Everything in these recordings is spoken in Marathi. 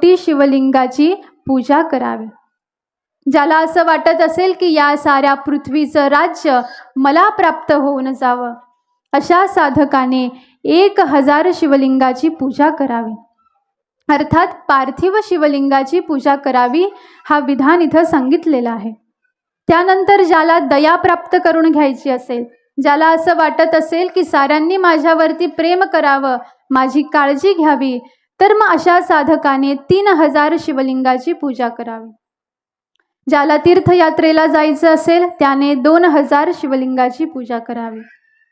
ती शिवलिंगाची पूजा करावी। ज्याला असं वाटत असेल की या साऱ्या पृथ्वीचं राज्य मला प्राप्त होऊन जावं, अशा साधकाने 1000 शिवलिंगाची पूजा करावी, अर्थात पार्थिव शिवलिंगाची पूजा करावी, हा विधान इथं सांगितलेला आहे। त्यानंतर ज्याला दया प्राप्त करून घ्यायची असेल, ज्याला असं वाटत असेल की साऱ्यांनी माझ्यावरती प्रेम करावं, माझी काळजी घ्यावी, तर मग अशा साधकाने 3000 शिवलिंगाची पूजा करावी। ज्याला तीर्थयात्रेला जायचं असेल त्याने 2000 शिवलिंगाची पूजा करावी।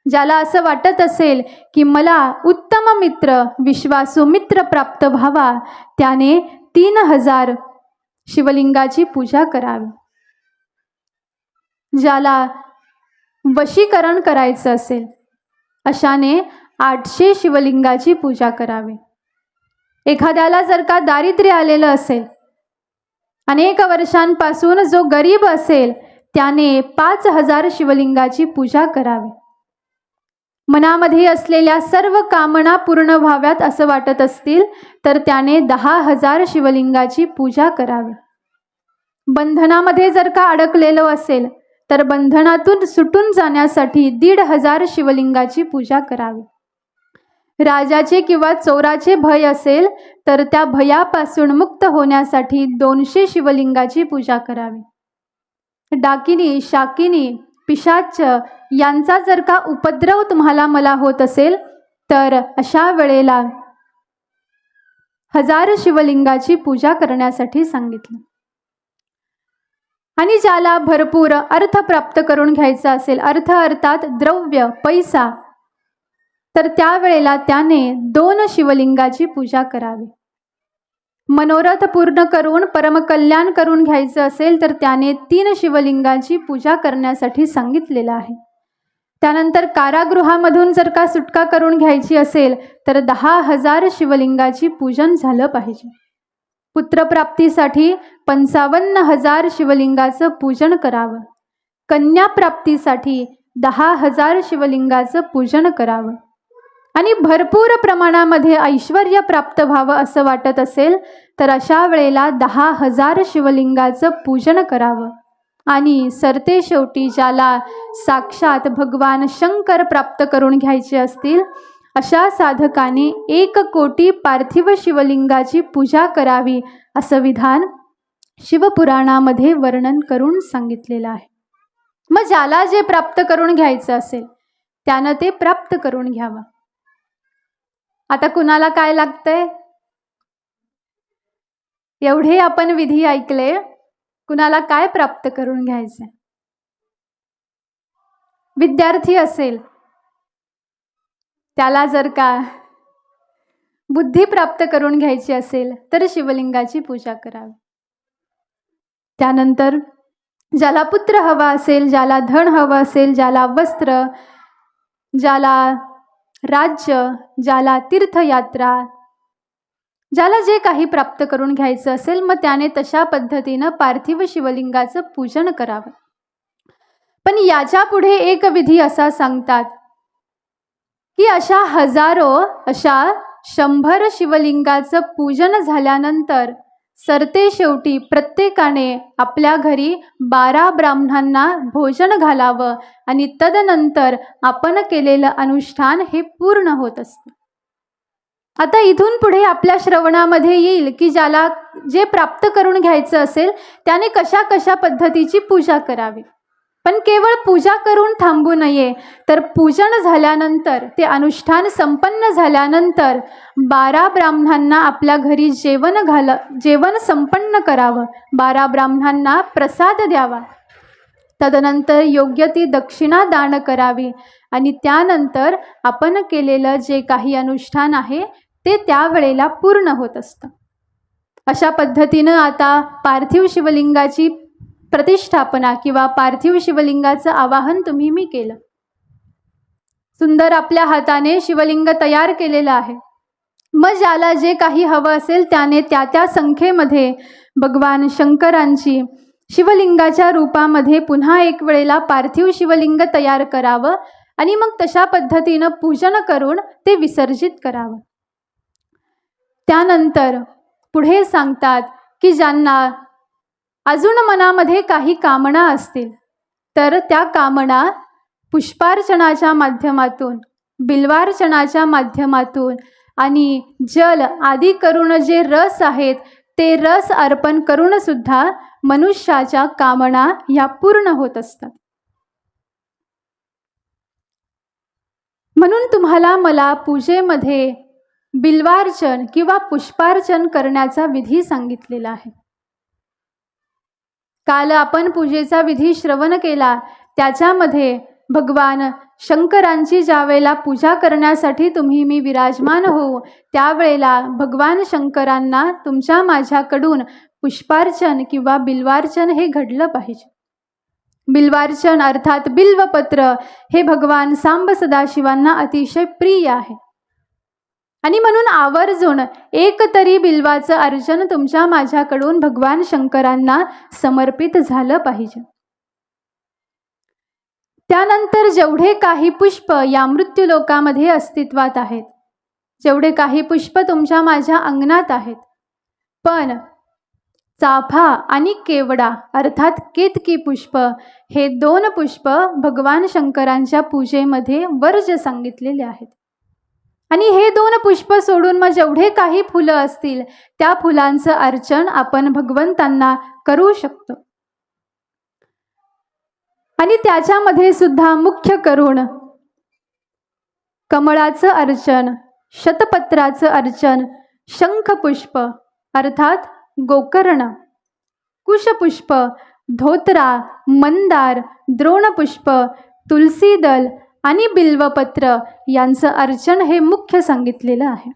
ज्याला असं वाटत असेल की मला उत्तम मित्र, विश्वासू मित्र प्राप्त व्हावा, त्याने 3000 शिवलिंगाची पूजा करावी। ज्याला वशीकरण करायचं असेल अशाने 800 शिवलिंगाची पूजा करावी। एखाद्याला जर का दारिद्र्य आलेलं असेल, अनेक वर्षांपासून जो गरीब असेल, त्याने 5000 शिवलिंगाची पूजा करावी। मनामध्ये असलेल्या सर्व कामना पूर्ण व्हाव्यात असं वाटत असतील तर त्याने 10000 शिवलिंगाची पूजा करावी। बंधनामध्ये जर का अडकलेलो असेल तर बंधनातून सुटून जाण्यासाठी 1500 शिवलिंगाची पूजा करावी। राजाचे किंवा चोराचे भय असेल तर त्या भयापासून मुक्त होण्यासाठी 200 शिवलिंगाची पूजा करावी। डाकिनी, शाकिनी, पिशाच यांचा जर का उपद्रव तुम्हाला मला होत असेल तर अशा वेळेला 1000 शिवलिंगाची पूजा करण्यासाठी सांगितलं। आणि ज्याला भरपूर अर्थ प्राप्त करून घ्यायचा असेल, अर्थ अर्थात द्रव्य, पैसा, तर त्यावेळेला त्याने 2 शिवलिंगाची पूजा करावी। मनोरथ पूर्ण करून परमकल्याण करून घ्यायचं असेल तर त्याने 3 शिवलिंगाची पूजा करण्यासाठी सांगितलेलं आहे। त्यानंतर कारागृहामधून जर का सुटका करून घ्यायची असेल तर 10000 शिवलिंगाची पूजन झालं पाहिजे। पुत्रप्राप्तीसाठी 55000 शिवलिंगाचं पूजन करावं। कन्या प्राप्तीसाठी 10000 शिवलिंगाचं पूजन करावं। आणि भरपूर प्रमाणामध्ये ऐश्वर्य प्राप्त व्हावं असं वाटत असेल तर अशा वेळेला 10000 शिवलिंगाचं पूजन करावं। आणि सरते शेवटी ज्याला साक्षात भगवान शंकर प्राप्त करून घ्यायचे असतील अशा साधकाने 1 कोटी पार्थिव शिवलिंगाची पूजा करावी, असं विधान शिवपुराणामध्ये वर्णन करून सांगितलेलं आहे। मग ज्याला जे प्राप्त करून घ्यायचं असेल त्यानं ते प्राप्त करून घ्यावं। आता कुणाला काय लागतंय? एवढे आपण विधी ऐकले, कुणाला काय प्राप्त करून घ्यायचंय? विद्यार्थी असेल त्याला जर का बुद्धी प्राप्त करून घ्यायची असेल तर शिवलिंगाची पूजा करावी। त्यानंतर ज्याला पुत्र हवा असेल, ज्याला धन हवं असेल, ज्याला वस्त्र, ज्याला राज्य, ज्याला तीर्थयात्रा, ज्याला जे काही प्राप्त करून घ्यायचं असेल मग त्याने तशा पद्धतीनं पार्थिव शिवलिंगाचं पूजन करावं। पण याच्या पुढे एक विधी असा सांगतात की अशा हजारो, अशा 100 शिवलिंगाचं पूजन झाल्यानंतर सरते शेवटी प्रत्येकाने आपल्या घरी 12 ब्राह्मणांना भोजन घालावं आणि तदनंतर आपण केलेलं अनुष्ठान हे पूर्ण होत असतं। आता इथून पुढे आपल्या श्रवणामध्ये येईल की ज्याला जे प्राप्त करून घ्यायचं असेल त्याने कशा कशा पद्धतीची पूजा करावी। पण केवळ पूजा करून थांबू नये, तर पूजन झाल्यानंतर, ते अनुष्ठान संपन्न झाल्यानंतर 12 ब्राह्मणांना आपल्या घरी जेवण संपन्न करावं, 12 ब्राह्मणांना प्रसाद द्यावा, तदनंतर योग्य ती दक्षिणा दान करावी आणि त्यानंतर आपण केलेलं जे काही अनुष्ठान आहे ते त्यावेळेला पूर्ण होत असतं। अशा पद्धतीनं आता पार्थिव शिवलिंगाची प्रतिष्ठापना किंवा पार्थिव शिवलिंगाचं आवाहन तुम्ही मी केलं। सुंदर आपल्या हाताने शिवलिंग तयार केलेलं आहे। मग ज्याला जे काही हवं असेल त्याने त्या संख्येमध्ये भगवान शंकरांची शिवलिंगाच्या रूपामध्ये पुन्हा एक वेळेला पार्थिव शिवलिंग तयार करावं आणि मग तशा पद्धतीनं पूजन करून ते विसर्जित करावं। त्यानंतर पुढे सांगतात की ज्यांना अजून मनामध्ये काही कामना असतील तर त्या कामना पुष्पार्चनाच्या माध्यमातून, बिल्वार्चनाच्या माध्यमातून आणि जल आदी करून जे रस आहेत ते रस अर्पण करून सुद्धा मनुष्याच्या कामना ह्या पूर्ण होत असतात. म्हणून तुम्हाला मला पूजेमध्ये बिल्वार्चन किंवा पुष्पार्चन करण्याचा विधी सांगितलेला आहे. काल आपण पूजेचा विधी श्रवण केला, त्याच्यामध्ये भगवान शंकरांची ज्यावेळेला पूजा करण्यासाठी तुम्ही मी विराजमान होऊ त्यावेळेला भगवान शंकरांना तुमच्या माझ्याकडून पुष्पार्चन किंवा बिल्वार्चन हे घडलं पाहिजे. बिल्वार्चन अर्थात बिल्वपत्र हे भगवान सांब सदाशिवांना अतिशय प्रिय आहे आणि म्हणून आवर्जून एक तरी बिल्वाचं अर्चन तुमच्या माझ्याकडून भगवान शंकरांना समर्पित झालं पाहिजे. त्यानंतर जेवढे काही पुष्प या मृत्यू लोकामध्ये अस्तित्वात आहेत, जेवढे काही पुष्प तुमच्या माझ्या अंगणात आहेत, पण चाफा आणि केवडा अर्थात केतकी पुष्प हे 2 पुष्प भगवान शंकरांच्या पूजेमध्ये वर्ज सांगितलेले आहेत. आणि हे 2 पुष्प सोडून मग जेवढे काही फुलं असतील त्या फुलांचं अर्चन आपण भगवंतांना करू शकतो. आणि त्याच्यामध्ये सुद्धा मुख्य करून कमळाचं अर्चन, शतपत्राचं अर्चन, शंखपुष्प अर्थात गोकर्ण, कुशपुष्प, धोत्रा, मंदार, द्रोणपुष्प, तुलसीदल आणि बिल्वपत्र यांचं अर्चन हे मुख्य सांगितलेलं आहे.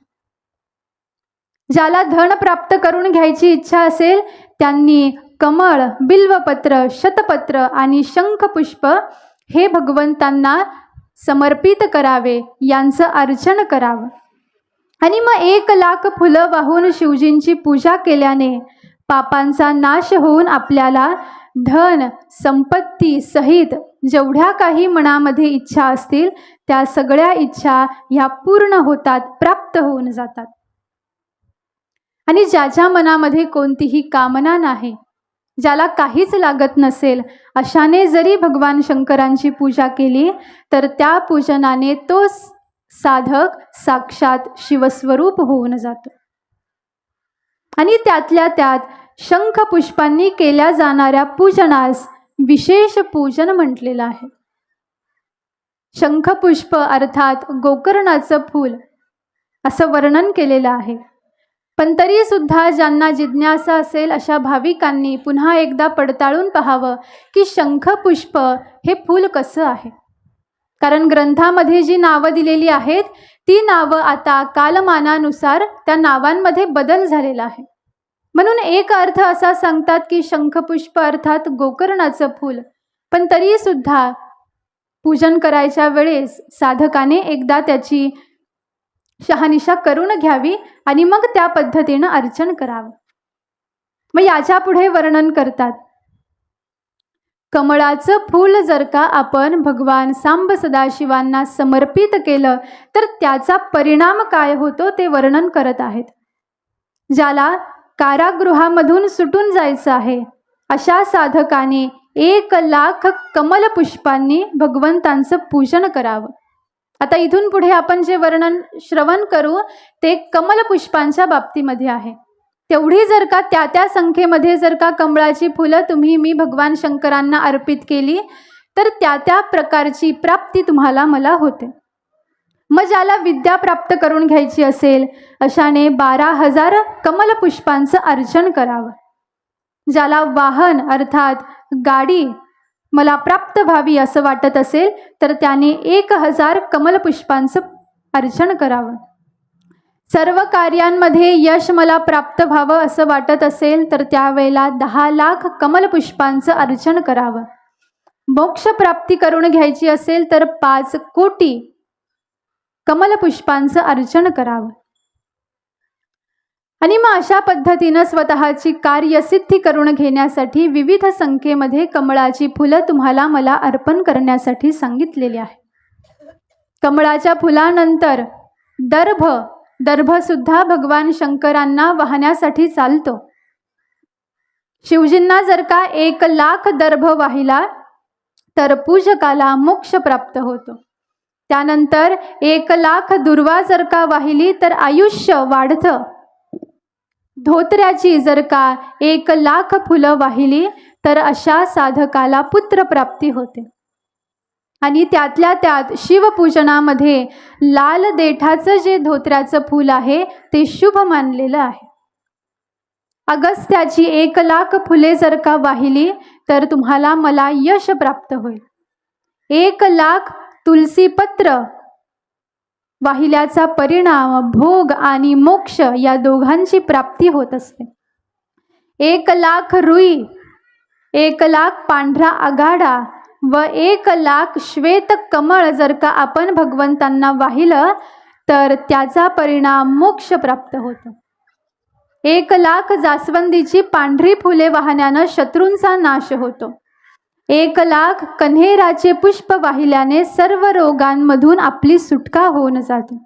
ज्याला धन प्राप्त करून घ्यायची इच्छा असेल त्यांनी कमळ, बिल्वपत्र, शतपत्र आणि शंखपुष्प हे भगवंतांना समर्पित करावे, यांचं अर्चन करावं. आणि मग 1,00,000 फुलं वाहून शिवजींची पूजा केल्याने पापांचा नाश होऊन आपल्याला धन, संपत्ती सहित जेवढ्या काही मनामध्ये इच्छा असतील त्या सगळ्या इच्छा ह्या पूर्ण होतात, प्राप्त होऊन जातात. आणि ज्याच्या मनामध्ये कोणतीही कामना नाही, ज्याला काहीच लागत नसेल, अशाने जरी भगवान शंकरांची पूजा केली तर त्या पूजनाने तो साधक साक्षात शिवस्वरूप होऊन जातो. आणि त्यातल्या त्यात शंखपुष्पांनी केल्या जाणाऱ्या पूजनास विशेष पूजन म्हटलेलं आहे. शंखपुष्प अर्थात गोकर्णाचं फूल असं वर्णन केलेलं आहे. पण तरी सुद्धा ज्यांना जिज्ञासा असेल अशा भाविकांनी पुन्हा एकदा पडताळून पाहावं की शंखपुष्प हे फूल कसं आहे. कारण ग्रंथामध्ये जी नावं दिलेली आहेत ती नावं आता कालमानानुसार त्या नावांमध्ये बदल झालेला आहे. म्हणून एक अर्थ असा सांगतात की शंखपुष्प अर्थात गोकर्णाचं फूल, पण तरी सुद्धा पूजन करायच्या वेळेस साधकाने एकदा त्याची शहानिशा करून घ्यावी आणि मग त्या पद्धतीनं अर्चन करावं. मग याच्या पुढे वर्णन करतात, कमळाचं फूल जर का आपण भगवान सांब सदाशिवांना समर्पित केलं तर त्याचा परिणाम काय होतो ते वर्णन करत आहेत. ज्याला कारागृहामधून सुटून जायचं आहे अशा साधकाने 1,00,000 कमलपुष्पांनी भगवंतांचं पूजन करावं. आता इथून पुढे आपण जे वर्णन श्रवण करू ते कमलपुष्पांच्या बाबतीमध्ये आहे. तेवढी जर का त्या संख्येमध्ये जर का कमळाची फुलं तुम्ही मी भगवान शंकरांना अर्पित केली तर त्या प्रकारची प्राप्ती तुम्हाला मला होते. मग ज्याला विद्या प्राप्त करून घ्यायची असेल अशाने 12,000 कमलपुष्पांचं अर्चन करावं. ज्याला वाहन अर्थात गाडी मला प्राप्त व्हावी असं वाटत असेल तर त्याने 1,000 कमलपुष्पांचं अर्चन करावं. सर्व कार्यांमध्ये यश मला प्राप्त व्हावं असं वाटत असेल तर त्यावेळेला 10,00,000 कमलपुष्पांचं अर्चन करावं. मोक्ष प्राप्ती करून घ्यायची असेल तर 5 कोटी कमलपुष्पांचं अर्चन करावं. आणि मग अशा पद्धतीनं स्वतःची कार्यसिद्धी करून घेण्यासाठी विविध संख्येमध्ये कमळाची फुलं तुम्हाला मला अर्पण करण्यासाठी सांगितलेली आहे. कमळाच्या फुलानंतर दर्भ दर्भसुद्धा भगवान शंकरांना वाहण्यासाठी चालतो. शिवजींना जर का 1,00,000 दर्भ वाहिला तर पूजकाला मोक्ष प्राप्त होतो. त्यानंतर 1,00,000 दुर्वा जर का वाहिली तर आयुष्य वाढतं. धोत्र्याची जर का 1,00,000 फुलं वाहिली तर अशा साधकाला पुत्रप्राप्ती होते. आणि त्यातल्या त्यात शिवपूजनामध्ये लाल देठाचं जे धोत्र्याचं फूल आहे ते शुभ मानलेलं आहे. अगस्त्याची 1,00,000 फुले जर का वाहिली तर तुम्हाला मला यश प्राप्त होईल. 1,00,000 तुलसीपत्र वाहिल्याचा परिणाम भोग आणि मोक्ष या दोघांची प्राप्ती होत असते. 1,00,000 रुई, 1,00,000 पांढरा आघाडा व 1,00,000 श्वेत कमळ जर का आपण भगवंतांना वाहिलं तर त्याचा परिणाम मोक्ष प्राप्त होतो. 1,00,000 जास्वंदीची पांढरी फुले वाहण्यानं शत्रूंचा नाश होतो. 1,00,000 कन्हेराचे पुष्प वाहिल्याने सर्व रोगांमधून आपली सुटका होऊन जाते.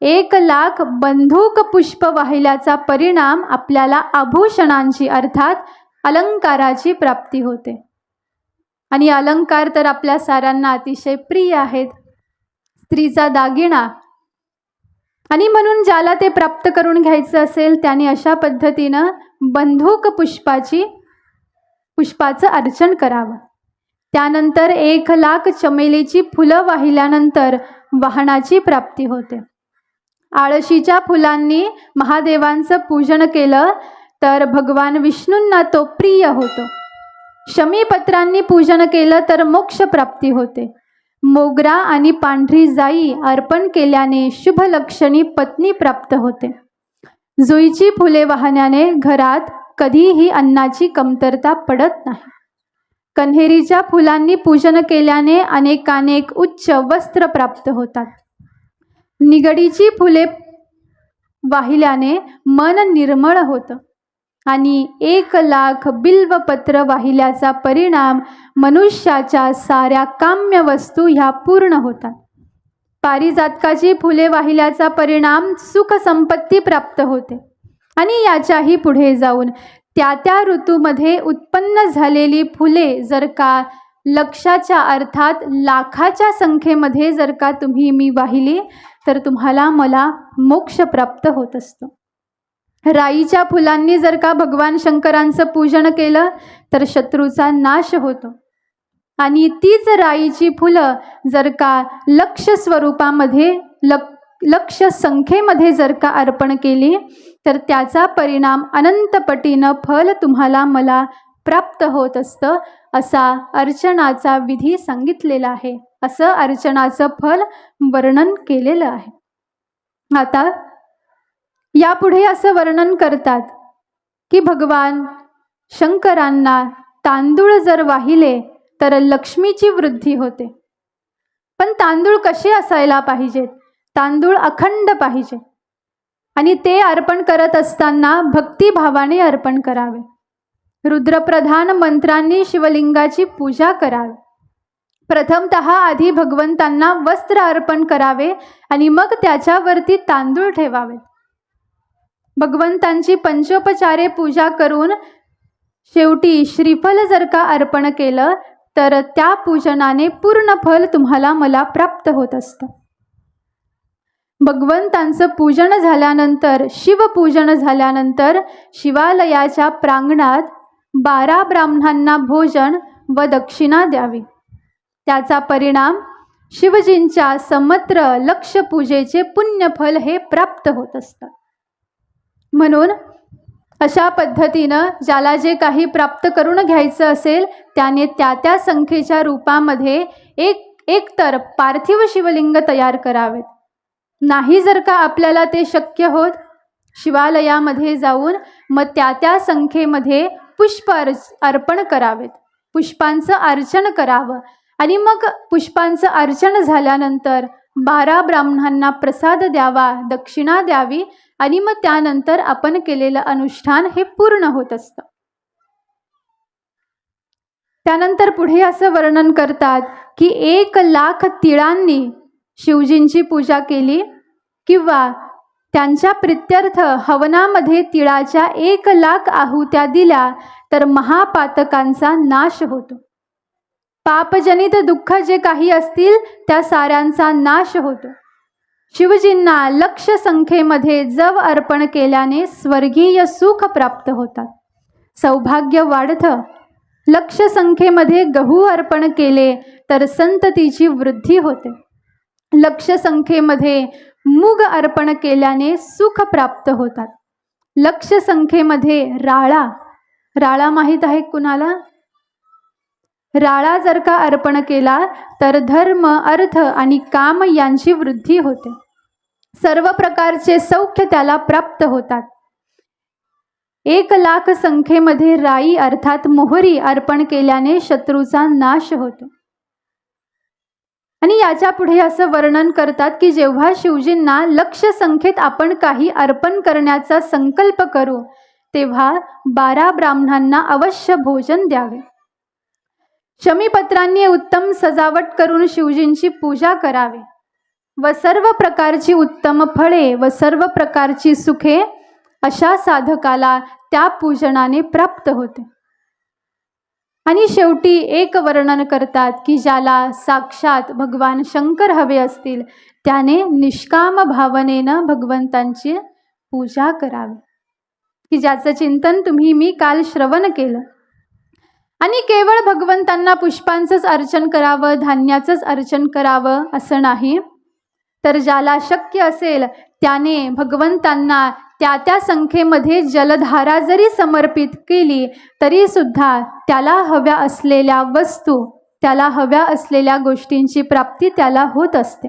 1,00,000 बंदूक पुष्प वाहिल्याचा परिणाम आपल्याला आभूषणांची अर्थात अलंकाराची प्राप्ती होते. आणि अलंकार तर आपल्या साऱ्यांना अतिशय प्रिय आहेत, स्त्रीचा दागिना. आणि म्हणून ज्याला ते प्राप्त करून घ्यायचं असेल त्याने अशा पद्धतीनं बंदूक पुष्पाचं अर्चन करावं. त्यानंतर 1,00,000 चमेलीची फुलं वाहिल्यानंतर वाहनाची प्राप्ती होते. आळशीच्या फुलांनी महादेवांचं पूजन केलं तर भगवान विष्णूंना तो प्रिय होतो. शमीपत्रांनी पूजन केलं तर मोक्ष प्राप्ती होते. मोगरा आणि पांढरी जाई अर्पण केल्याने शुभ लक्षणी पत्नी प्राप्त होते. जुईची फुले वाहण्याने घरात कधीही अन्नाची कमतरता पडत नाही. कन्हेरीच्या फुलांनी पूजन केल्याने अनेकानेक उच्च वस्त्र प्राप्त होतात. निगडीची फुले वाहिल्याने मन निर्मळ होतं. आणि 1,00,000 बिल्वपत्र वाहिल्याचा परिणाम मनुष्याच्या साऱ्या काम्य वस्तू ह्या पूर्ण होतात. पारिजातकाची फुले वाहिल्याचा परिणाम सुख संपत्ती प्राप्त होते. आणि याच्याही पुढे जाऊन त्या ऋतूमध्ये उत्पन्न झालेली फुले जर का लक्षाच्या अर्थात लाखाच्या संख्येमध्ये जर का तुम्ही मी वाहिली तर तुम्हाला मला मोक्ष प्राप्त होत असतो. राईच्या फुलांनी जर का भगवान शंकरांचं पूजन केलं तर शत्रूचा नाश होतो. आणि तीच राईची फुलं जर का लक्ष स्वरूपामध्ये लक्ष संख्येमध्ये जर का अर्पण केली तर त्याचा परिणाम अनंतपटीनं फल तुम्हाला मला प्राप्त होत असतं. असा अर्चनाचा विधी सांगितलेला आहे. असं अर्चनाचं फल वर्णन केलेलं आहे. आता यापुढे असं वर्णन करतात की भगवान शंकरांना तांदूळ जर वाहिले तर लक्ष्मीची वृद्धी होते. पण तांदूळ कसे असायला पाहिजेत? तांदूळ अखंड पाहिजे. आणि ते अर्पण करत असताना भक्तिभावाने अर्पण करावे. रुद्रप्रधान मंत्रांनी शिवलिंगाची पूजा करावी. प्रथमतः आधी भगवंतांना वस्त्र अर्पण करावे आणि मग त्याच्यावरती तांदूळ ठेवावेत. भगवंतांची पंचोपचारे पूजा करून शेवटी श्रीफल जर का अर्पण केलं तर त्या पूजनाने पूर्ण फल तुम्हाला मला प्राप्त होत असतं. भगवंतांचं पूजन झाल्यानंतर शिवपूजन झाल्यानंतर शिवालयाच्या प्रांगणात 12 ब्राह्मणांना भोजन व दक्षिणा द्यावी. त्याचा परिणाम शिवजींच्या समत्र लक्ष पूजेचे पुण्यफल हे प्राप्त होत असतं. म्हणून अशा पद्धतीनं ज्याला जे काही प्राप्त करून घ्यायचं असेल त्याने त्या संख्येच्या रूपामध्ये एकतर पार्थिव शिवलिंग तयार करावेत. नाही जर का आपल्याला ते शक्य होत शिवालयामध्ये जाऊन मग त्या संख्येमध्ये पुष्प अर्पण करावेत. पुष्पांचं अर्चन करावं. आणि मग पुष्पांचं अर्चन झाल्यानंतर 12 ब्राह्मणांना प्रसाद द्यावा, दक्षिणा द्यावी. आणि मग त्यानंतर आपण केलेलं अनुष्ठान हे पूर्ण होत असतं. त्यानंतर पुढे असं वर्णन करतात की 1,00,000 तिळांनी शिवजींची पूजा केली किंवा त्यांच्या प्रित्यर्थ हवनामध्ये तिळाच्या 1,00,000 आहुत्या दिल्या तर महापातकांचा नाश होतो. पापजनित दुःख जे काही असतील त्या साऱ्यांचा नाश होतो. शिवजींना लक्ष संख्येमध्ये जव अर्पण केल्याने स्वर्गीय सुख प्राप्त होतात, सौभाग्य वाढतं. लक्ष संख्येमध्ये गहू अर्पण केले तर संततीची वृद्धी होते. लक्ष संख्येमध्ये मूग अर्पण केल्याने सुख प्राप्त होतात. लक्ष संख्येमध्ये राळा माहीत आहे कुणाला? राळा जर का अर्पण केला तर धर्म, अर्थ आणि काम यांची वृद्धी होते. सर्व प्रकारचे सौख्य त्याला प्राप्त होतात. 1,00,000 संख्येमध्ये राई अर्थात मोहरी अर्पण केल्याने शत्रूचा नाश होतो. आणि याच्या पुढे असं वर्णन करतात की जेव्हा शिवजींना लक्ष संख्येत आपण काही अर्पण करण्याचा संकल्प करू तेव्हा 12 ब्राह्मणांना अवश्य भोजन द्यावे. शमीपत्रांनी उत्तम सजावट करून शिवजींची पूजा करावी व सर्व प्रकारची उत्तम फळे व सर्व प्रकारची सुखे अशा साधकाला त्या पूजनाने प्राप्त होते. आणि शेवटी एक वर्णन करतात की ज्याला साक्षात भगवान शंकर हवे असतील त्याने निष्काम भावनेनं भगवंतांची पूजा करावी, की ज्याचं चिंतन मी काल श्रवण केलं. आणि केवळ भगवंतांना पुष्पांचंच अर्चन करावं, धान्याचंच अर्चन करावं असं नाही, तर ज्याला शक्य असेल त्याने भगवंतांना त्या संख्येमध्ये जलधारा जरी समर्पित केली तरी सुद्धा त्याला हव्या असलेल्या वस्तू, त्याला हव्या असलेल्या गोष्टींची प्राप्ती त्याला होत असते.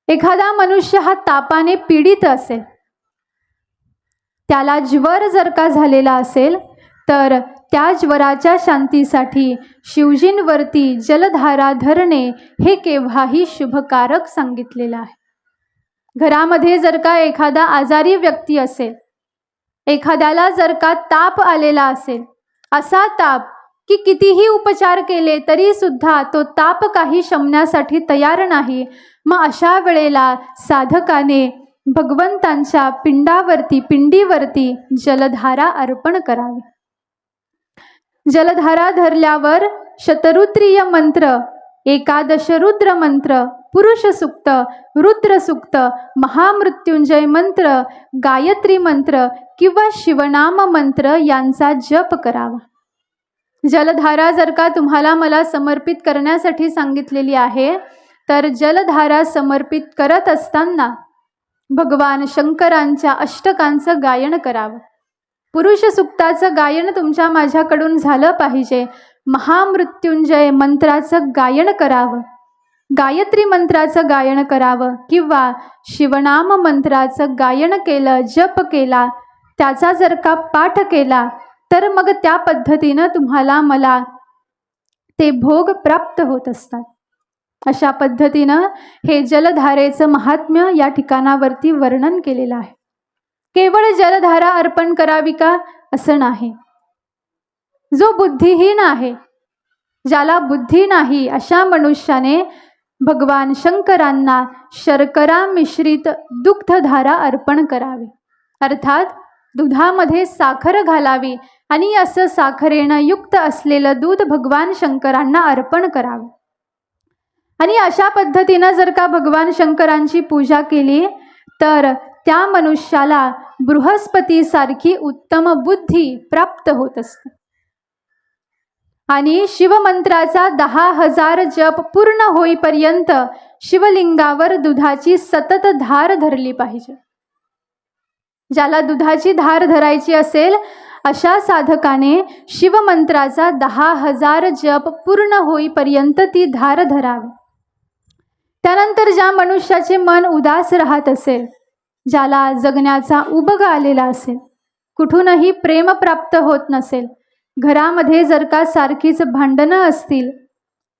एखादा मनुष्य हा तापाने पीडित असेल, त्याला ज्वर जर का झालेला असेल तर त्या ज्वराच्या शांतीसाठी शिवजींवरती जलधारा धरणे हे केव्हाही शुभकारक सांगितलेलं आहे. घरामध्ये जर का एखादा आजारी व्यक्ती असेल, एखाद्याला जर का ताप आलेला असेल, असा ताप की कितीही उपचार केले तरी सुद्धा तो ताप काही शमण्यासाठी तयार नाही, मग अशा वेळेला साधकाने भगवंतांच्या पिंडीवरती जलधारा अर्पण करावी. जलधारा धरल्यावर शतरुद्रीय मंत्र, 11 रुद्र मंत्र, पुरुष सूक्त, रुद्र सूक्त, महामृत्युंजय मंत्र, गायत्री मंत्र किंवा शिवनाम मंत्र यांचा जप करावा. जलधारा जर का तुम्हाला मला समर्पित करण्यासाठी सांगितलेली आहे तर जलधारा समर्पित करत असताना भगवान शंकरांच्या अष्टकांचं गायन करावं. पुरुष सूक्ताचं गायन तुमच्या माझ्याकडून झालं पाहिजे. महामृत्युंजय मंत्राचं गायन करावं, गायत्री मंत्राचं गायन करावं किंवा शिवनाम मंत्राचं गायन केलं, जप केला, त्याचा जर का पाठ केला तर मग त्या पद्धतीनं तुम्हाला मला ते भोग प्राप्त होत असतात. अशा पद्धतीनं हे जलधारेचं महात्म्य या ठिकाणावरती वर्णन केलेलं आहे. केवळ जलधारा अर्पण करावी का असं नाही. जो बुद्धिहीन आहे, ज्याला बुद्धी नाही, अशा मनुष्याने भगवान शंकरांना शर्करा मिश्रित दुग्धधारा अर्पण करावी. अर्थात दुधामध्ये साखर घालावी आणि असं साखरेनं युक्त असलेलं दूध भगवान शंकरांना अर्पण करावे. आणि अशा पद्धतीनं जर का भगवान शंकरांची पूजा केली तर त्या मनुष्याला बृहस्पतीसारखी उत्तम बुद्धी प्राप्त होत असते. आणि शिवमंत्राचा 10,000 जप पूर्ण होईपर्यंत शिवलिंगावर दुधाची सतत धार धरली पाहिजे. ज्याला दुधाची धार धरायची असेल अशा साधकाने शिवमंत्राचा 10,000 जप पूर्ण होईपर्यंत ती धार धरावी. त्यानंतर ज्या मनुष्याचे मन उदास राहत असेल, ज्याला जगण्याचा उबग आलेला असेल, कुठूनही प्रेम प्राप्त होत नसेल, घरामध्ये जर का सारखीच भांडणं असतील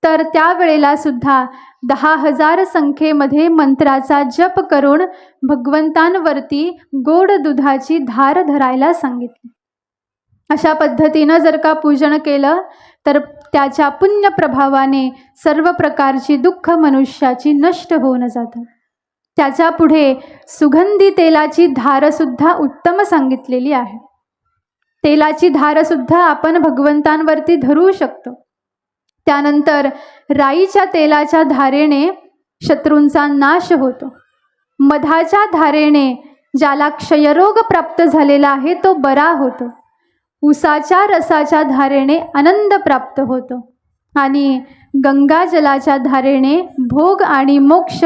तर त्यावेळेला सुद्धा 10,000 संख्येमध्ये मंत्राचा जप करून भगवंतांवरती गोड दुधाची धार धरायला सांगितली. अशा पद्धतीनं जर का पूजन केलं तर त्याच्या पुण्य प्रभावाने सर्व प्रकारची दुःख मनुष्याची नष्ट होऊन जातात. त्याच्या पुढे सुगंधी तेलाची धारसुद्धा उत्तम सांगितलेली आहे. तेलाची धारसुद्धा आपण भगवंतांवरती धरू शकतो. त्यानंतर राईच्या तेलाच्या धारेने शत्रूंचा नाश होतो. मधाच्या धारेने ज्याला क्षयरोग प्राप्त झालेला आहे तो बरा होतो. उसाच्या रसाच्या धारेने आनंद प्राप्त होतो. आणि गंगाजलाच्या धारेने भोग आणि मोक्ष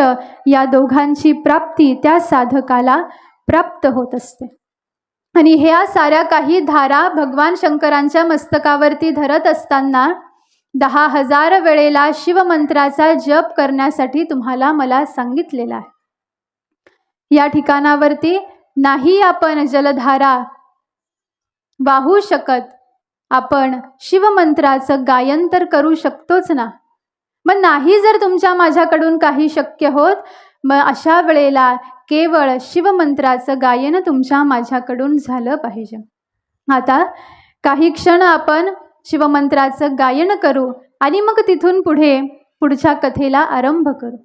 या दोघांची प्राप्ती त्या साधकाला प्राप्त होत असते. आणि ह्या साऱ्या काही धारा भगवान शंकरांच्या मस्तकावरती धरत असताना 10,000 वेळेला शिवमंत्राचा जप करण्यासाठी तुम्हाला मला सांगितलेला आहे. या ठिकाणावरती नाही आपण जलधारा वाहू शकत, आपण शिवमंत्राचं गायन तर करू शकतोच ना. मग नाही जर तुमच्या माझ्याकडून काही शक्य होत, मग अशा वेळेला केवळ शिवमंत्राचं गायन तुमच्या माझ्याकडून झालं पाहिजे. आता काही क्षण आपण शिवमंत्राचं गायन करू आणि मग तिथून पुढे पुढच्या कथेला आरंभ करू.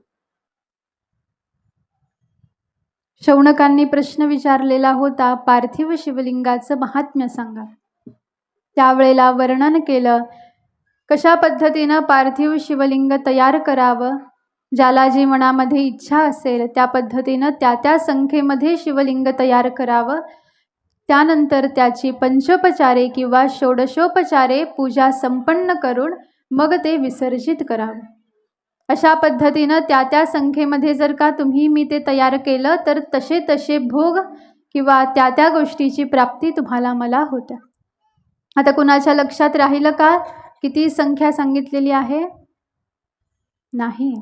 शौनकांनी प्रश्न विचारलेला होता, पार्थिव शिवलिंगाचं महात्म्य सांगा. त्यावेळेला वर्णन केलं कशा पद्धतीनं पार्थिव शिवलिंग तयार करावं. ज्याला जी मनामध्ये इच्छा असेल त्या पद्धतीनं त्या संख्येमध्ये शिवलिंग तयार करावं. त्यानंतर त्याची पंचोपचारे किंवा षोडशोपचारे पूजा संपन्न करून मग ते विसर्जित करावं. अशा पद्धतीनं त्या संख्येमध्ये जर का तुम्ही मी ते तयार केलं तर तसे तसे भोग किंवा त्या गोष्टीची प्राप्ती तुम्हाला मला होत्या. आता कुणाच्या लक्षात राहिलं का किती संख्या सांगितलेली आहे? नाही.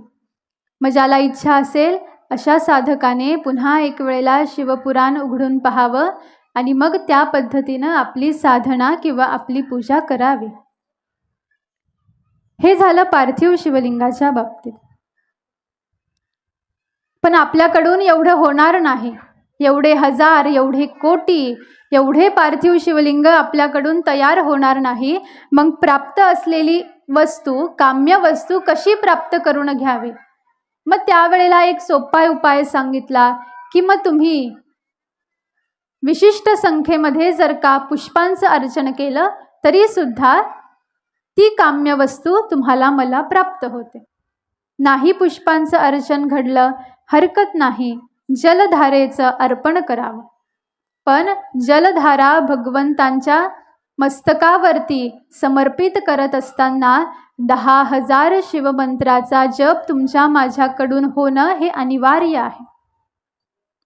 मग ज्याला इच्छा असेल अशा साधकाने पुन्हा एक वेळेला शिवपुराण उघडून पाहावं आणि मग त्या पद्धतीनं आपली साधना किंवा आपली पूजा करावी. हे झालं पार्थिव शिवलिंगाच्या बाबतीत. पण आपल्याकडून एवढं होणार नाही. एवढे हजार, एवढे कोटी, एवढे पार्थिव शिवलिंग आपल्याकडून तयार होणार नाही. मग प्राप्त असलेली वस्तू, काम्य वस्तू कशी प्राप्त करून घ्यावी? मग त्यावेळेला एक सोपा उपाय सांगितला की मग तुम्ही विशिष्ट संख्येमध्ये जर का पुष्पांचं अर्चन केलं तरी सुद्धा ती काम्य वस्तू तुम्हाला मला प्राप्त होते. नाही पुष्पांचं अर्चन घडलं हरकत नाही, जलधारेचं अर्पण करावं. पण जलधारा भगवंतांच्या मस्तकावरती समर्पित करत असताना 10,000 शिवमंत्राचा जप तुमच्या माझ्याकडून होणं हे अनिवार्य आहे.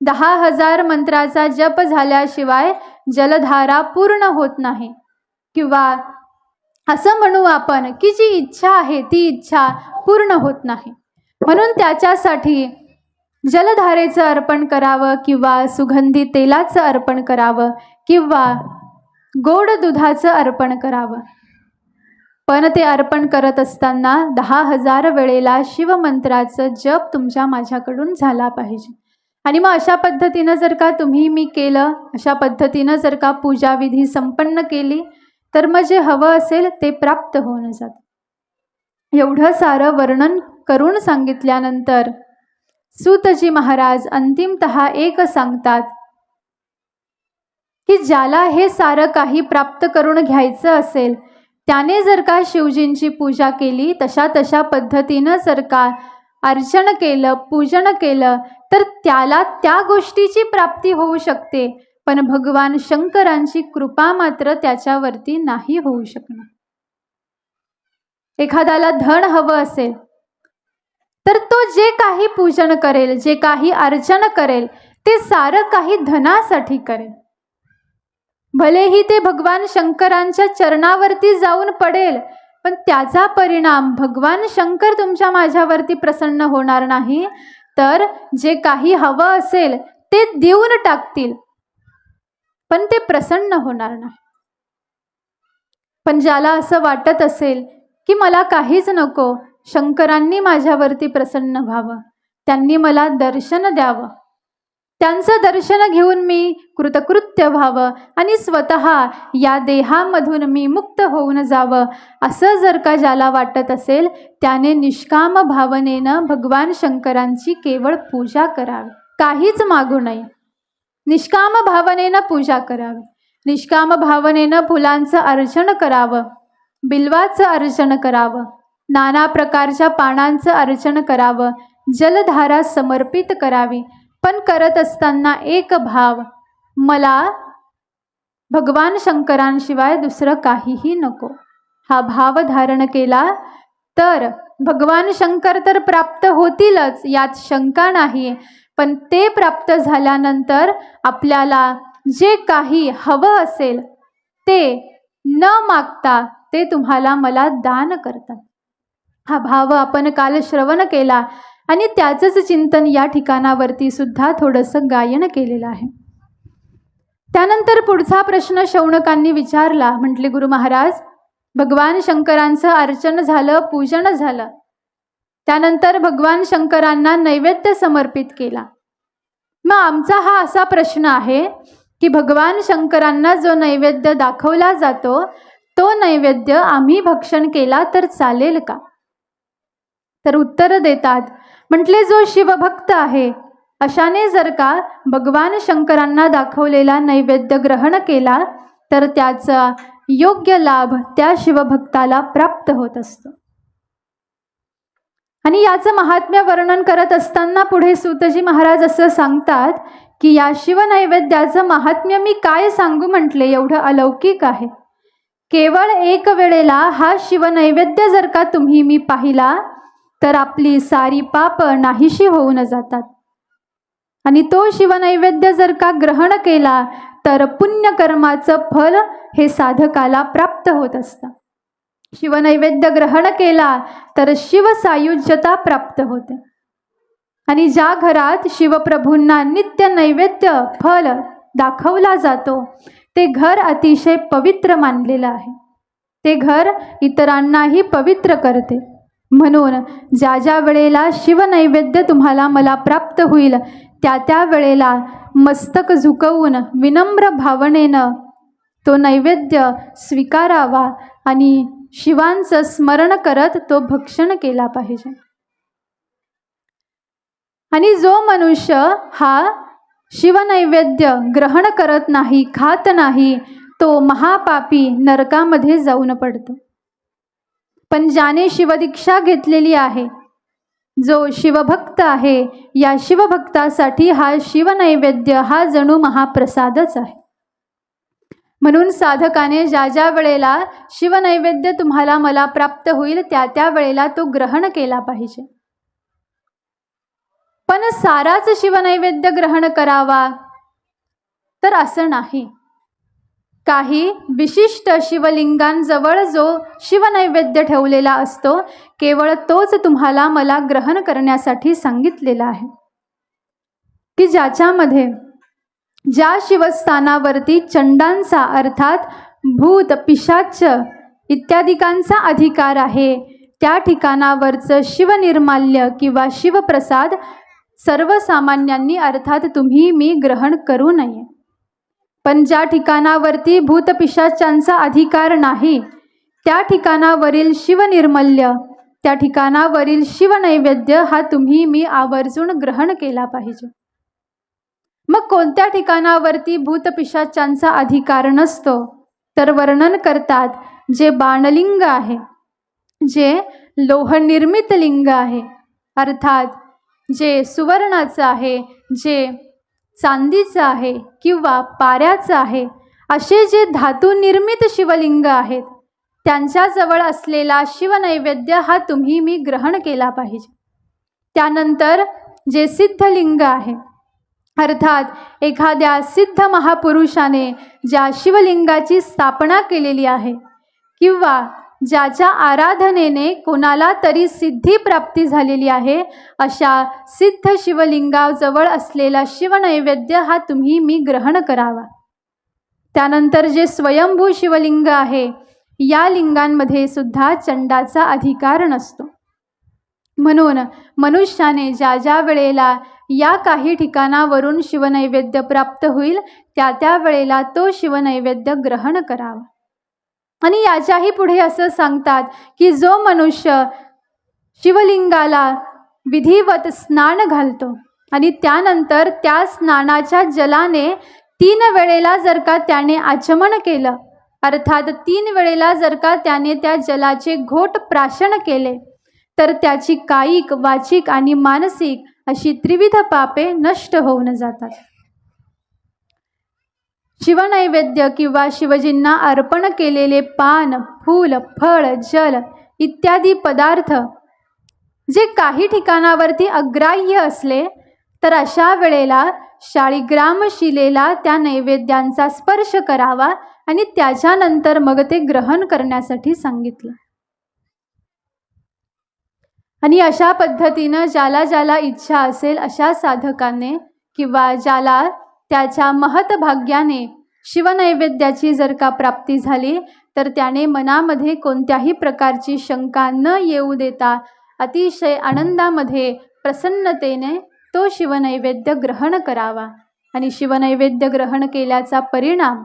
10,000 मंत्राचा जप झाल्याशिवाय जलधारा पूर्ण होत नाही. किंवा असं म्हणू आपण की जी इच्छा आहे ती इच्छा पूर्ण होत नाही. म्हणून त्याच्यासाठी जलधारेचं अर्पण करावं किंवा सुगंधी तेलाचं अर्पण करावं किंवा गोड दुधाचं अर्पण करावं. पण ते अर्पण करत असताना 10,000 वेळेला शिवमंत्राचं जप तुमच्या माझ्याकडून झाला पाहिजे. आणि मग अशा पद्धतीनं जर का तुम्ही मी केलं, अशा पद्धतीनं जर का पूजाविधी संपन्न केली तर मग जे हवं असेल ते प्राप्त होऊन जातं. एवढं सारं वर्णन करून सांगितल्यानंतर सूतजी महाराज अंतिमतः एक सांगतात की ज्याला हे सारं काही प्राप्त करून घ्यायचं असेल त्याने जर का शिवजींची पूजा केली, तशा पद्धतीनं जर का अर्चन केलं, पूजन केलं तर त्याला त्या गोष्टीची प्राप्ती होऊ शकते. पण भगवान शंकरांची कृपा मात्र त्याच्यावरती नाही होऊ शकणार. एखाद्याला धन हवं असेल तर तो जे काही पूजन करेल, जे काही अर्चन करेल ते सारं काही धनासाठी करेल. भलेही ते भगवान शंकरांच्या चरणावरती जाऊन पडेल, पण त्याचा परिणाम भगवान शंकर तुमच्या माझ्यावरती प्रसन्न होणार नाही. तर जे काही हवं असेल ते देऊन टाकतील, पण ते प्रसन्न होणार नाही. पण ज्याला असं वाटत असेल की मला काहीच नको, शंकरांनी माझ्यावरती प्रसन्न व्हावं, त्यांनी मला दर्शन द्यावं, त्यांचं दर्शन घेऊन मी कृतकृत्य व्हावं आणि स्वतः या देहामधून मी मुक्त होऊन जावं, असं जर का ज्याला वाटत असेल त्याने निष्काम भावनेनं भगवान शंकरांची केवळ पूजा करावी, काहीच मागू नये. निष्काम भावनेनं पूजा करावी. निष्काम भावनेनं फुलांचं अर्चन करावं, बिल्वाचं अर्चन करावं, नाना प्रकारच्या पानांचं अर्चन करावं, जलधारा समर्पित करावी. पण करत असताना एक भाव, मला भगवान शंकरांशिवाय दुसरं काहीही नको, हा भाव धारण केला तर भगवान शंकर तर प्राप्त होतीलच, यात शंका नाही. पण ते प्राप्त झाल्यानंतर आपल्याला जे काही हवं असेल ते न मागता ते तुम्हाला मला दान करतात. हा भाव आपण काल श्रवण केला आणि त्याचंच चिंतन या ठिकाणावरती सुद्धा थोडंसं गायन केलेलं आहे. त्यानंतर पुढचा प्रश्न शौनकांनी विचारला. म्हटले, गुरु महाराज, भगवान शंकरांचं अर्चन झालं, पूजन झालं, त्यानंतर भगवान शंकरांना नैवेद्य समर्पित केला. मग आमचा हा असा प्रश्न आहे की भगवान शंकरांना जो नैवेद्य दाखवला जातो तो नैवेद्य आम्ही भक्षण केला तर चालेल का? तर उत्तर देतात. म्हटले, जो शिवभक्त आहे अशाने जर का भगवान शंकरांना दाखवलेला नैवेद्य ग्रहण केला तर त्याचा योग्य लाभ त्या शिवभक्ताला प्राप्त होत असतो. आणि याचं महात्म्य वर्णन करत असताना पुढे सूतजी महाराज असं सांगतात की या शिवनैवेद्याचं महात्म्य मी काय सांगू, म्हटले, एवढं अलौकिक आहे. केवळ एक वेळेला हा शिवनैवेद्य जर का तुम्ही मी पाहिला तर आपली सारी पाप नाहीशी होऊन जातात. आणि तो शिवनैवेद्य जर का ग्रहण केला तर पुण्यकर्माचं फल हे साधकाला प्राप्त होत असतं. शिवनैवेद्य ग्रहण केला तर शिवसायुज्यता प्राप्त होते. आणि ज्या घरात शिवप्रभूंना नित्य नैवेद्य फल दाखवला जातो ते घर अतिशय पवित्र मानलेलं आहे. ते घर इतरांनाही पवित्र करते. म्हणून ज्या ज्या वेळेला शिवनैवेद्य तुम्हाला मला प्राप्त होईल त्या त्या वेळेला मस्तक झुकवून विनम्र भावनेनं तो नैवेद्य स्वीकारावा आणि शिवांचं स्मरण करत तो भक्षण केला पाहिजे. आणि जो मनुष्य हा शिवनैवेद्य ग्रहण करत नाही, खात नाही, तो महापापी नरकामध्ये जाऊन पडतो. पण ज्याने शिवदीक्षा घेतलेली आहे, जो शिवभक्त आहे, या शिवभक्तासाठी हा शिवनैवेद्य हा जणू महाप्रसादच आहे. म्हणून साधकाने ज्या ज्या वेळेला शिवनैवेद्य तुम्हाला मला प्राप्त होईल त्या त्या वेळेला तो ग्रहण केला पाहिजे. पण साराच शिवनैवेद्य ग्रहण करावा तर असं नाही. काही विशिष्ट शिवलिंगांजवळ जो शिवनैवेद्य ठेवलेला असतो केवळ तोच तुम्हाला मला ग्रहण करण्यासाठी सांगितलेला आहे. की ज्याच्यामध्ये ज्या शिवस्थानावरती चंडांचा अर्थात भूत पिशाच इत्यादिकांचा अधिकार आहे त्या ठिकाणावरचं शिवनिर्माल्य किंवा शिवप्रसाद सर्वसामान्यांनी अर्थात तुम्ही मी ग्रहण करू नये. पण ज्या ठिकाणावरती भूतपिशाचांचा अधिकार नाही त्या ठिकाणावरील शिवनिर्मल्य, त्या ठिकाणावरील शिवनैवेद्य हा तुम्ही मी आवर्जून ग्रहण केला पाहिजे. मग कोणत्या ठिकाणावरती भूतपिशाचांचा अधिकार नसतो तर वर्णन करतात जे बाणलिंग आहे, जे लोहनिर्मित लिंग आहे, अर्थात जे सुवर्णाचं आहे, जे चांदीचं आहे किंवा पाऱ्याचं आहे, असे जे धातू निर्मित शिवलिंग आहेत त्यांच्याजवळ असलेला शिवनैवेद्य हा तुम्ही मी ग्रहण केला पाहिजे. त्यानंतर जे सिद्धलिंग आहे, अर्थात एखाद्या सिद्ध महापुरुषाने ज्या शिवलिंगाची स्थापना केलेली आहे किंवा ज्याच्या आराधनेने कोणाला तरी सिद्धी प्राप्ती झालेली आहे, अशा सिद्ध शिवलिंगाजवळ असलेला शिवनैवेद्य हा तुम्ही मी ग्रहण करावा. त्यानंतर जे स्वयंभू शिवलिंग आहे या लिंगांमध्ये सुद्धा चंडाचा अधिकार नसतो. म्हणून मनुष्याने ज्या ज्या वेळेला या काही ठिकाणावरून शिवनैवेद्य प्राप्त होईल, त्या त्या वेळेला तो शिवनैवेद्य ग्रहण करावा. आणि याच्याही पुढे असं सांगतात की जो मनुष्य शिवलिंगाला विधिवत स्नान घालतो आणि त्यानंतर त्या स्नानाच्या जलाने 3 वेळेला जर का त्याने आचमन केलं, अर्थात 3 वेळेला जर का त्याने त्या जलाचे घोट प्राशन केले, तर त्याची कायिक, वाचिक आणि मानसिक अशी त्रिविध पापे नष्ट होऊन जातात. शिवनैवेद्य किंवा शिवजींना अर्पण केलेले पान, फूल, फळ, जल इत्यादी पदार्थ जे काही ठिकाणावरती अग्राह्य असले, तर अशा वेळेला शाळीग्राम शिलेला त्या नैवेद्यांचा स्पर्श करावा आणि त्याच्यानंतर मग ते ग्रहण करण्यासाठी सांगितलं. आणि अशा पद्धतीनं ज्याला ज्याला इच्छा असेल अशा साधकाने किंवा ज्याला त्याच्या महत्भाग्याने शिवनैवेद्याची जर का प्राप्ती झाली, तर त्याने मनामध्ये कोणत्याही प्रकारची शंका न येऊ देता अतिशय आनंदामध्ये प्रसन्नतेने तो शिवनैवेद्य ग्रहण करावा. आणि शिवनैवेद्य ग्रहण केल्याचा परिणाम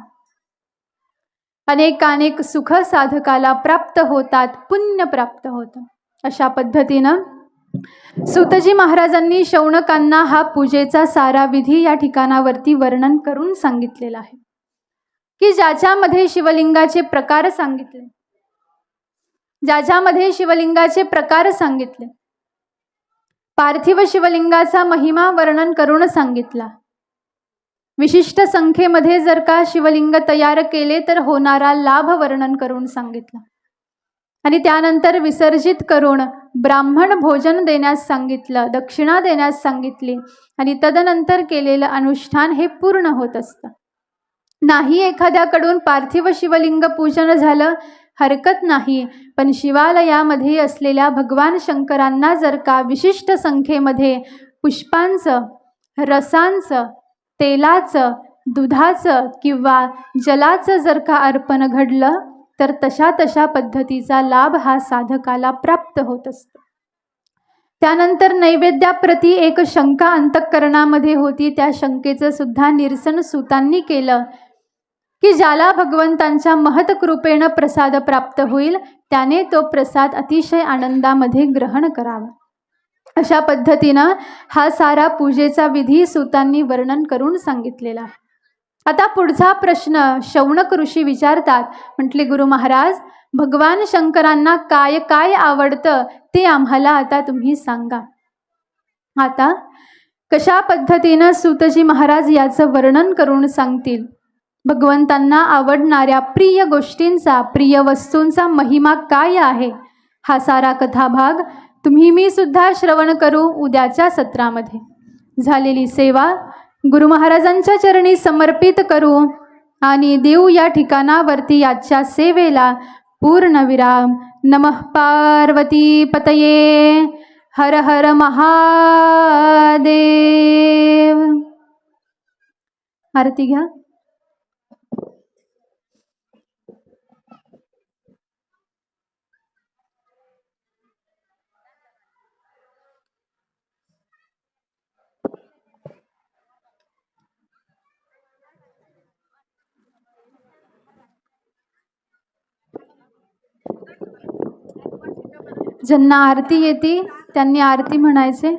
अनेकानेक सुख साधकाला प्राप्त होतात, पुण्य प्राप्त होतं. अशा पद्धतीनं सूतजी महाराजांनी शौनकांना हा पूजेचा सारा विधी या ठिकाणावरती वर्णन करून सांगितलेला आहे की ज्याच्यामध्ये शिवलिंगाचे प्रकार सांगितले, ज्याच्यामध्ये शिवलिंगाचे प्रकार सांगितले, पार्थिव शिवलिंगाचा महिमा वर्णन करून सांगितला, विशिष्ट संख्येमध्ये जर का शिवलिंग तयार केले तर होणारा लाभ वर्णन करून सांगितला, आणि त्यानंतर विसर्जित करून ब्राह्मण भोजन देण्यास सांगितलं, दक्षिणा देण्यास सांगितली, आणि तदनंतर केलेलं अनुष्ठान हे पूर्ण होत असतं. नाही एखाद्याकडून पार्थिव शिवलिंग पूजन झालं हरकत नाही, पण शिवालयामध्ये असलेल्या भगवान शंकरांना जर का विशिष्ट संख्येमध्ये पुष्पांचं, रसांचं, तेलाचं, दुधाचं किंवा जलाचं जर का अर्पण घडलं, तर तशा पद्धतीचा लाभ हा साधकाला प्राप्त होत असतो. त्यानंतर नैवेद्याप्रती एक शंका अंतःकरणामध्ये होती, त्या शंकेचं सुद्धा निरसन सूतांनी केलं की ज्याला भगवंतांच्या महत्कृपेनं प्रसाद प्राप्त होईल, त्याने तो प्रसाद अतिशय आनंदामध्ये ग्रहण करावा. अशा पद्धतीनं हा सारा पूजेचा विधी सूतांनी वर्णन करून सांगितलेला आहे. आता पुढचा प्रश्न शौनक ऋषी विचारतात, म्हटले गुरु महाराज, भगवान शंकरांना काय काय आवडतं ते आम्हाला आता तुम्ही सांगा. आता कशा पद्धतीनं सूतजी महाराज याचं वर्णन करून सांगतील. भगवंतांना आवडणाऱ्या प्रिय गोष्टींचा, प्रिय वस्तूंचा महिमा काय आहे, हा सारा कथाभाग तुम्ही मी सुद्धा श्रवण करू उद्याच्या सत्रामध्ये. झालेली सेवा गुरु महाराजांच्या चरणी समर्पित करू आणि देऊ या ठिकाणावरती आजच्या सेवेला पूर्णविराम. नमः पार्वती पतये, हर हर महादेव. आरती घ्या. ज्यांना आरती येते त्यांनी आरती म्हणायचे.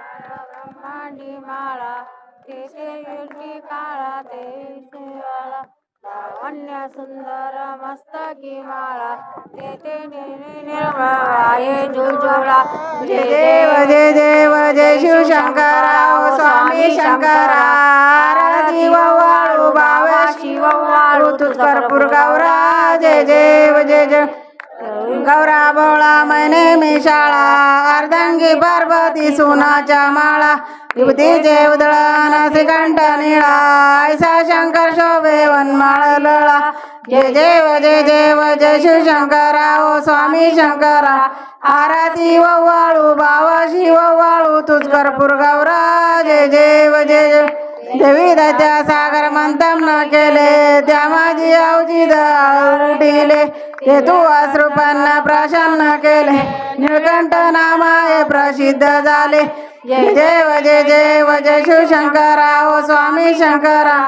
ब्रह्मांडी माळा तेथे युगी काळा तेथे आला लावण्य सुंदर मस्तकी माळा तेथे निर्मळाये जुजुळा जय देव जय देव जय शिव शंकरा ओ स्वामी शंकरा आरती वाळू बाबा शिव वाळू तुझ कर्पूर गौरा जय देव जय जय गौरा बोळा मैने मी शाळा अर्धांगी पार्वती सोनाच्या माळा युवतीचे उदळण श्रीकंठ निळा ऐसा शंकर शोभे वनमाळ लळा जय देव जय देव जय शिव शंकरा ओ स्वामी शंकरा आरती वाळू बाबा शिव वाळू तुझ कर्पूर गौरा जय देव जय जय देवी दत्या सागर मंथन न केले त्या माझी आवजी उठिले ते तू अश्रुपन्न प्रसन्न केले निळकंठ नामाये प्रसिद्ध झाले जय देव जय देव जय शिव शंकरा ओ स्वामी शंकरा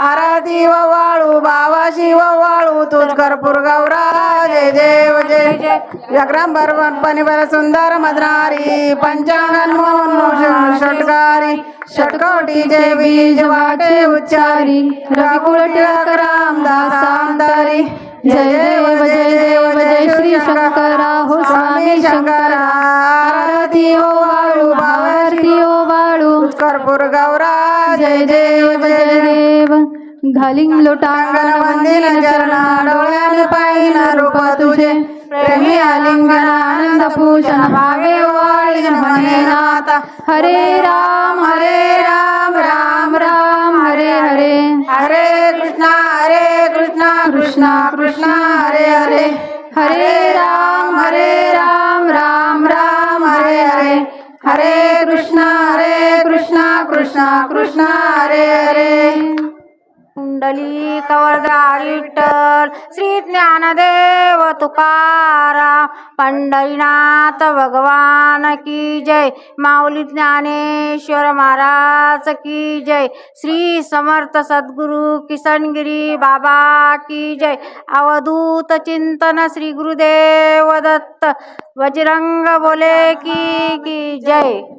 आरती वाळू बाबा शिव वाळू तुझ कर्पूर गौरा जय देव जय जय व्यग्रंबर पनिबर सुंदर मदनारी पंचांगन मोहन षटकारी षटकोटी जय बीज वाटे उच्चारी रविकुळ टिळक रामदास अंतरी जय देव जय श्री शंकरा हो स्वामी शंकरा आरती ओ वाळू आरती ओ वाळू कर्पूर गौरा जय देव जय देव घालिंग लोटांगण वंदिन चरणा डोळ्याने पाहिन रूप तुझे प्रेमी आलिंगन आनंद पूजन भावे वाळीन म्हणे नाता हरे राम राम राम हरे हरे हरे कृष्णा कृष्णा कृष्णा हरे हरे हरे राम राम राम हरे हरे हरे कृष्णा कृष्णा कृष्णा हरे हरे कुंडली कवरदा विठ्ठल श्री ज्ञानदेव तुकाराम पंढरीनाथ भगवान की जय माऊली ज्ञानेश्वर महाराज की जय श्री समर्थ सद्गुरु किसनगिरी बाबा की जय अवधूत चिंतन श्री गुरुदेव दत्त बजरंग बोले की जय।